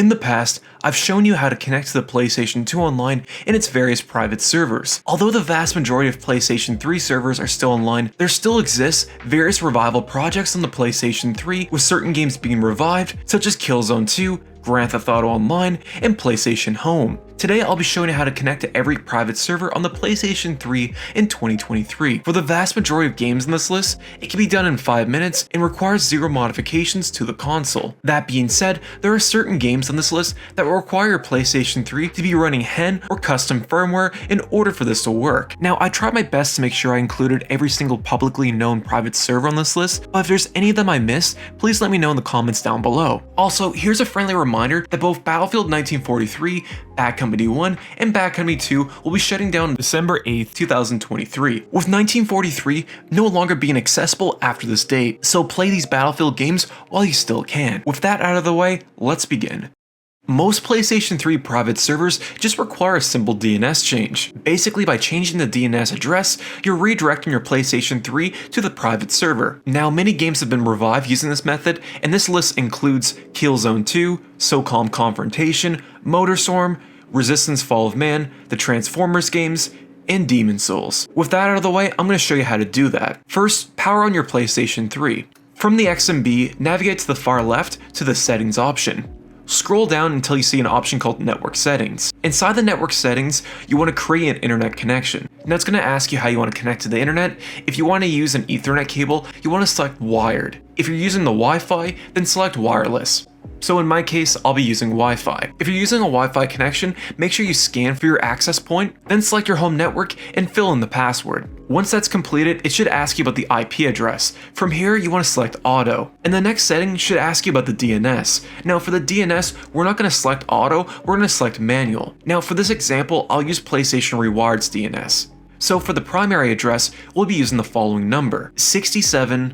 In the past, I've shown you how to connect to the PlayStation 2 Online and its various private servers. Although the vast majority of PlayStation 3 servers are still online, there still exists various revival projects on the PlayStation 3 with certain games being revived, such as Killzone 2, Grand Theft Auto Online, and PlayStation Home. Today I'll be showing you how to connect to every private server on the PlayStation 3 in 2023. For the vast majority of games in this list, it can be done in 5 minutes and requires zero modifications to the console. That being said, there are certain games on this list that will require your PlayStation 3 to be running HEN or custom firmware in order for this to work. Now, I tried my best to make sure I included every single publicly known private server on this list, but if there's any of them I missed, please let me know in the comments down below. Also, here's a friendly reminder that both Battlefield 1943, Bad Company 1, and Bad Company 2 will be shutting down December 8th, 2023, with 1943 no longer being accessible after this date, so play these Battlefield games while you still can. With that out of the way, let's begin. Most PlayStation 3 private servers just require a simple DNS change. Basically, by changing the DNS address, you're redirecting your PlayStation 3 to the private server. Now, many games have been revived using this method, and this list includes Killzone 2, Socom Confrontation, Motorstorm, Resistance Fall of Man, the Transformers games, and Demon's Souls. With that out of the way, I'm going to show you how to do that. First, power on your PlayStation 3. From the XMB, navigate to the far left to the Settings option. Scroll down until you see an option called Network Settings. Inside the Network Settings, you want to create an internet connection. Now it's going to ask you how you want to connect to the internet. If you want to use an Ethernet cable, you want to select wired. If you're using the Wi-Fi, then select wireless. So in my case, I'll be using Wi-Fi. If you're using a Wi-Fi connection, make sure you scan for your access point, then select your home network and fill in the password. Once that's completed, it should ask you about the IP address. From here, you want to select auto. And the next setting should ask you about the DNS. Now for the DNS, we're not going to select auto, we're going to select manual. Now for this example, I'll use PlayStation Rewired's DNS. So for the primary address, we'll be using the following number: 67,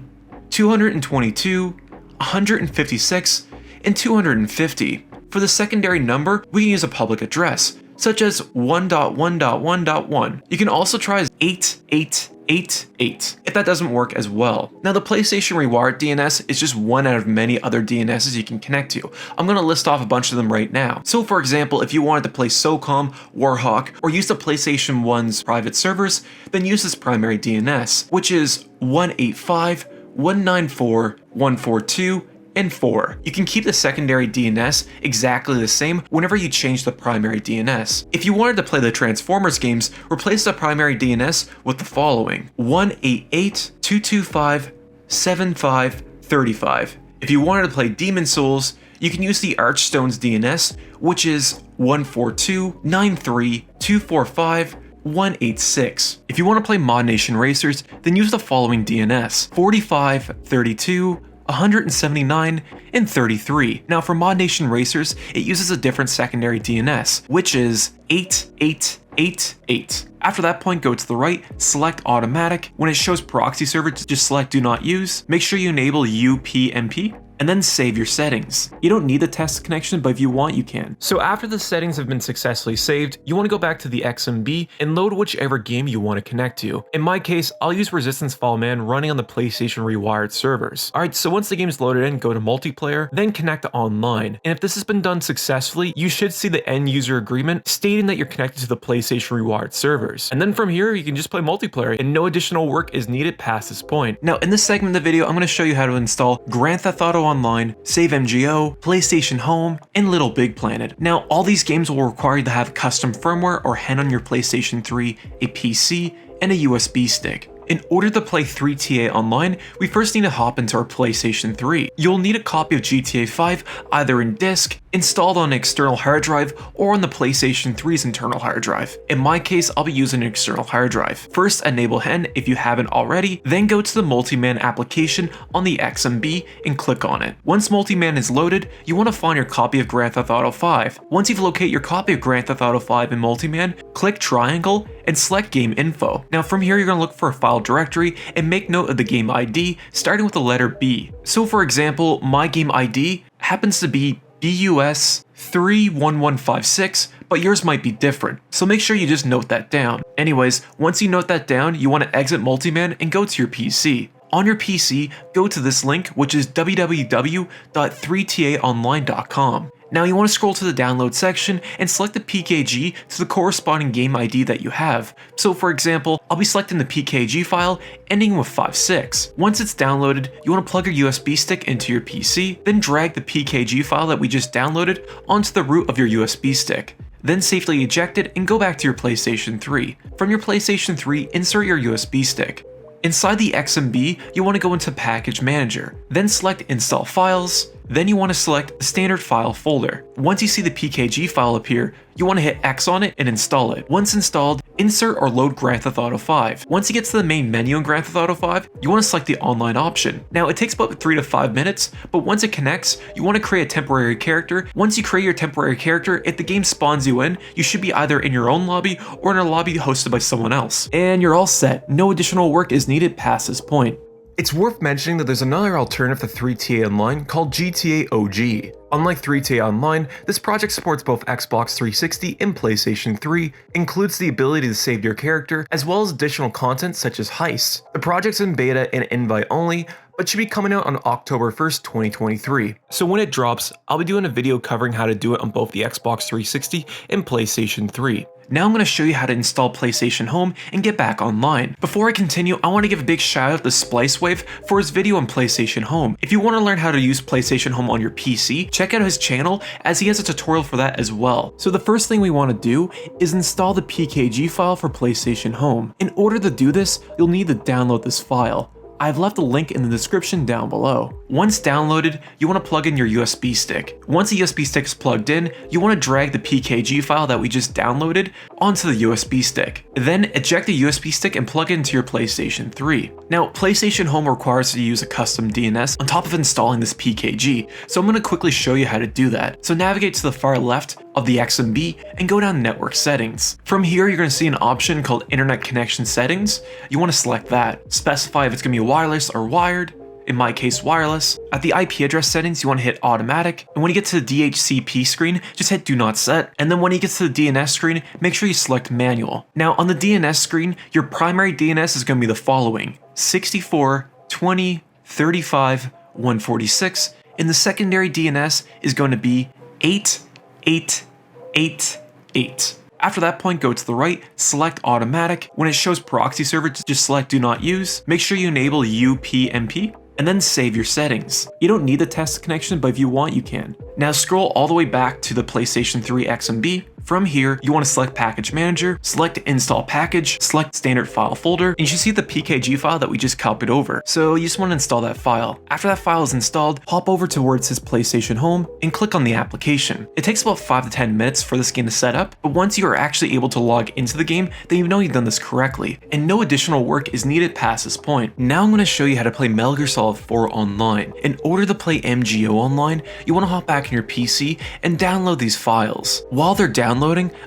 222, 156, and 250. For the secondary number, we can use a public address, such as 1.1.1.1. You can also try 8888 if that doesn't work as well. Now the PlayStation Rewired DNS is just one out of many other DNSs you can connect to. I'm going to list off a bunch of them right now. So for example, if you wanted to play Socom, Warhawk, or use the PlayStation 1's private servers, then use this primary DNS, which is 185.194.142 and 4. You can keep the secondary DNS exactly the same whenever you change the primary DNS. If you wanted to play the Transformers games, replace the primary DNS with the following: 188.225.75.35. If you wanted to play Demon's Souls, you can use the Archstone's DNS, which is 142.93.245.186. If you want to play Modnation Racers, then use the following DNS: 45.32, 179, and 33. Now for Modnation Racers, it uses a different secondary DNS, which is 8888. After that point, go to the right, select automatic. When it shows proxy server, just select do not use. Make sure you enable UPnP, and then save your settings. You don't need the test connection, but if you want, you can. So after the settings have been successfully saved, you want to go back to the XMB and load whichever game you want to connect to. In my case, I'll use Resistance Fall of Man running on the PlayStation Rewired servers. Alright, so once the game's loaded in, go to multiplayer, then connect to online. And if this has been done successfully, you should see the end user agreement stating that you're connected to the PlayStation Rewired servers. And then from here, you can just play multiplayer and no additional work is needed past this point. Now in this segment of the video, I'm going to show you how to install Grand Theft Auto Online, SaveMGO, PlayStation Home, and LittleBigPlanet. Now, all these games will require you to have custom firmware or HEN on your PlayStation 3, a PC, and a USB stick. In order to play 3TA online, we first need to hop into our PlayStation 3. You'll need a copy of GTA 5 either in disc, installed on an external hard drive, or on the PlayStation 3's internal hard drive. In my case, I'll be using an external hard drive. First, enable HEN if you haven't already, then go to the Multiman application on the XMB and click on it. Once Multiman is loaded, you want to find your copy of Grand Theft Auto 5. Once you've located your copy of Grand Theft Auto 5 in Multiman, click triangle and select Game Info. Now from here, you're going to look for a file directory and make note of the game ID starting with the letter B. So for example, my game ID happens to be BUS 31156, but yours might be different, so make sure you just note that down. Anyways, once you note that down, you want to exit Multiman and go to your PC. On your PC, go to this link, which is www.3taonline.com. Now you want to scroll to the download section and select the PKG to the corresponding game ID that you have. So for example, I'll be selecting the PKG file ending with 56. Once it's downloaded, you want to plug your USB stick into your PC, then drag the PKG file that we just downloaded onto the root of your USB stick. Then safely eject it and go back to your PlayStation 3. From your PlayStation 3, insert your USB stick. Inside the XMB, you want to go into Package Manager, then select Install Files, then you want to select the standard file folder. Once you see the PKG file appear, you want to hit X on it and install it. Once installed, insert or load Grand Theft Auto 5. Once you get to the main menu in Grand Theft Auto 5, you want to select the online option. Now it takes about 3 to 5 minutes, but once it connects, you want to create a temporary character. Once you create your temporary character, if the game spawns you in, you should be either in your own lobby or in a lobby hosted by someone else. And you're all set. No additional work is needed past this point. It's worth mentioning that there's another alternative to 3TA Online called GTA OG. Unlike 3TA Online, this project supports both Xbox 360 and PlayStation 3, includes the ability to save your character, as well as additional content such as heists. The project's in beta and invite only, but should be coming out on October 1st, 2023. So when it drops, I'll be doing a video covering how to do it on both the Xbox 360 and PlayStation 3. Now I'm going to show you how to install PlayStation Home and get back online. Before I continue, I want to give a big shout out to Splicewave for his video on PlayStation Home. If you want to learn how to use PlayStation Home on your PC, check out his channel as he has a tutorial for that as well. So the first thing we want to do is install the PKG file for PlayStation Home. In order to do this, you'll need to download this file. I've left a link in the description down below. Once downloaded, you want to plug in your USB stick. Once the USB stick is plugged in, you want to drag the PKG file that we just downloaded onto the USB stick. Then eject the USB stick and plug it into your PlayStation 3. Now, PlayStation Home requires you to use a custom DNS on top of installing this PKG, so I'm going to quickly show you how to do that. So navigate to the far left of the XMB and go down Network Settings. From here, you're going to see an option called Internet Connection Settings. You want to select that. Specify if it's going to be wireless or wired. In my case, wireless. At the IP address settings, you want to hit automatic. And when you get to the DHCP screen, just hit do not set. And then when you get to the DNS screen, make sure you select manual. Now on the DNS screen, your primary DNS is going to be the following: 64, 20, 35, 146. And the secondary DNS is going to be 8888. After that point, go to the right, select automatic. When it shows proxy server, just select do not use. Make sure you enable UPnP and then save your settings. You don't need the test connection, but if you want, you can. Now scroll all the way back to the PlayStation 3 XMB. From here, you want to select Package Manager, select Install Package, select Standard File Folder, and you should see the PKG file that we just copied over. So you just want to install that file. After that file is installed, hop over to where it says PlayStation Home and click on the application. It takes about 5 to 10 minutes for this game to set up, but once you are actually able to log into the game, then you know you've done this correctly, and no additional work is needed past this point. Now I'm going to show you how to play Metal Gear Solid 4 online. In order to play MGO online, you want to hop back in your PC and download these files. While they're downloading,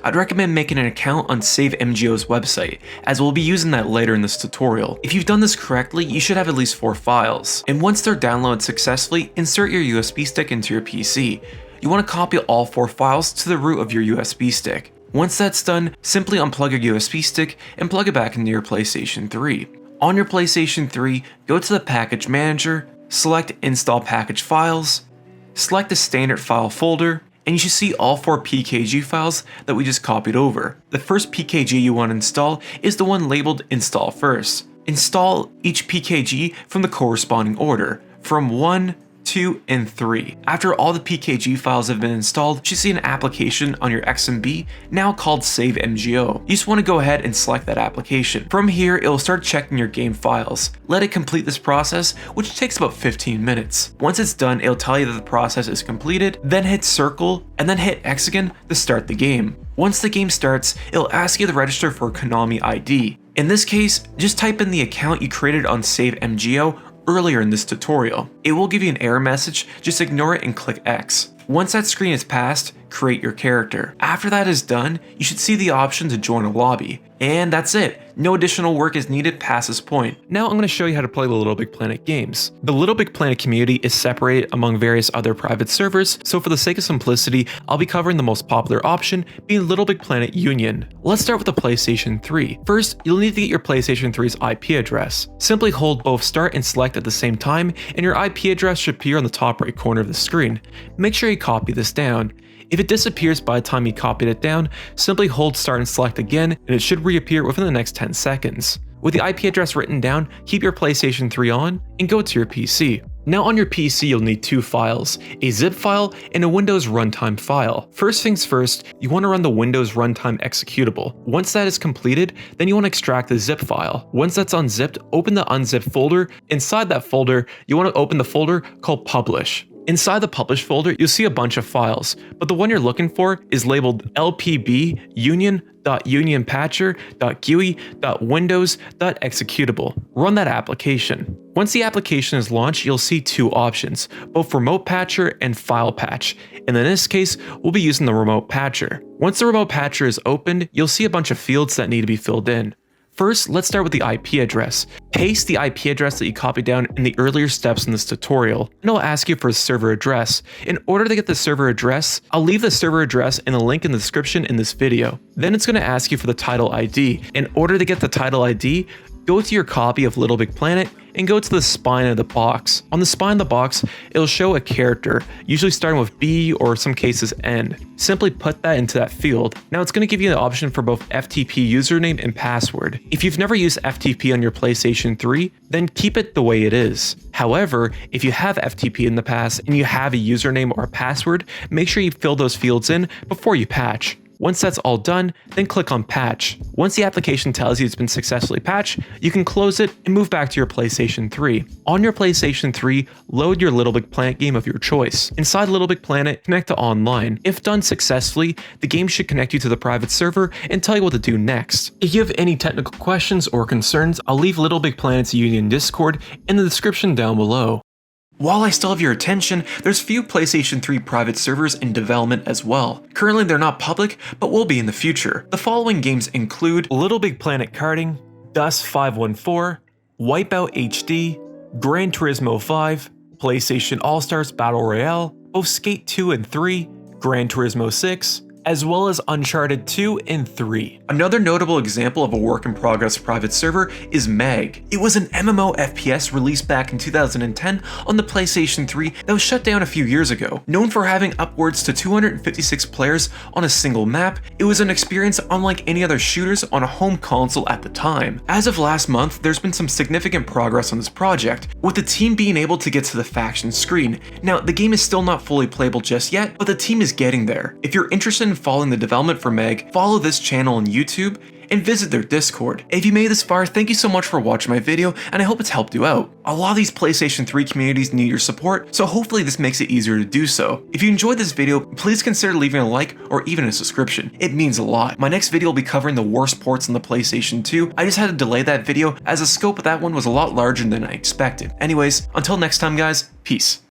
I'd recommend making an account on SaveMGO's website, as we'll be using that later in this tutorial. If you've done this correctly, you should have at least 4 files. And once they're downloaded successfully, insert your USB stick into your PC. You want to copy all 4 files to the root of your USB stick. Once that's done, simply unplug your USB stick and plug it back into your PlayStation 3. On your PlayStation 3, go to the Package Manager, select Install Package Files, select the Standard File Folder, and you should see all 4 PKG files that we just copied over. The first PKG you want to install is the one labeled Install First. Install each PKG from the corresponding order, from 1, 2, and 3. After all the PKG files have been installed, you should see an application on your XMB now called SaveMGO. You just want to go ahead and select that application. From here, it will start checking your game files. Let it complete this process, which takes about 15 minutes. Once it's done, it'll tell you that the process is completed, then hit circle, and then hit X again to start the game. Once the game starts, it'll ask you to register for a Konami ID. In this case, just type in the account you created on SaveMGO earlier in this tutorial. It will give you an error message, just ignore it and click X. Once that screen is passed, create your character. After that is done, you should see the option to join a lobby. And that's it. No additional work is needed past this point. Now I'm going to show you how to play the LittleBigPlanet games. The LittleBigPlanet community is separated among various other private servers, so for the sake of simplicity, I'll be covering the most popular option, being LittleBigPlanet Union. Let's start with the PlayStation 3. First, you'll need to get your PlayStation 3's IP address. Simply hold both start and select at the same time, and your IP address should appear on the top right corner of the screen. Make sure you copy this down. If it disappears by the time you copied it down, simply hold start and select again, and it should reappear within the next 10 seconds. With the IP address written down, keep your PlayStation 3 on, and go to your PC. Now on your PC you'll need two files, a zip file and a Windows runtime file. First things first, you want to run the Windows runtime executable. Once that is completed, then you want to extract the zip file. Once that's unzipped, open the unzipped folder. Inside that folder, you want to open the folder called Publish. Inside the Publish folder, you'll see a bunch of files, but the one you're looking for is labeled lpb union.unionpatcher.gui.windows.executable. Run that application. Once the application is launched, you'll see two options, both Remote Patcher and File Patch, and in this case, we'll be using the Remote Patcher. Once the Remote Patcher is opened, you'll see a bunch of fields that need to be filled in. First, let's start with the IP address. Paste the IP address that you copied down in the earlier steps in this tutorial, and it'll ask you for a server address. In order to get the server address, I'll leave the server address and the link in the description in this video. Then it's going to ask you for the title ID. In order to get the title ID, go to your copy of LittleBigPlanet and go to the spine of the box. On the spine of the box, it'll show a character, usually starting with B or some cases N. Simply put that into that field. Now it's going to give you the option for both FTP username and password. If you've never used FTP on your PlayStation 3, then keep it the way it is. However, if you have FTP in the past and you have a username or a password, make sure you fill those fields in before you patch. Once that's all done, then click on Patch. Once the application tells you it's been successfully patched, you can close it and move back to your PlayStation 3. On your PlayStation 3, load your LittleBigPlanet game of your choice. Inside LittleBigPlanet, connect to online. If done successfully, the game should connect you to the private server and tell you what to do next. If you have any technical questions or concerns, I'll leave LittleBigPlanet's Union Discord in the description down below. While I still have your attention, there's few PlayStation 3 private servers in development as well. Currently they're not public, but will be in the future. The following games include LittleBigPlanet Karting, Dust 514, Wipeout HD, Gran Turismo 5, PlayStation All-Stars Battle Royale, both Skate 2 and 3, Gran Turismo 6, as well as Uncharted 2 and 3. Another notable example of a work-in-progress private server is Meg. It was an MMO FPS released back in 2010 on the PlayStation 3 that was shut down a few years ago. Known for having upwards to 256 players on a single map, it was an experience unlike any other shooters on a home console at the time. As of last month, there's been some significant progress on this project, with the team being able to get to the faction screen. Now, the game is still not fully playable just yet, but the team is getting there. If you're interested in following the development for Meg, follow this channel on YouTube and visit their Discord. If you made it this far, thank you so much for watching my video, and I hope it's helped you out. A lot of these PlayStation 3 communities need your support, so hopefully this makes it easier to do so. If you enjoyed this video, please consider leaving a like or even a subscription. It means a lot. My next video will be covering the worst ports on the PlayStation 2. I just had to delay that video as the scope of that one was a lot larger than I expected. Anyways, until next time guys, peace.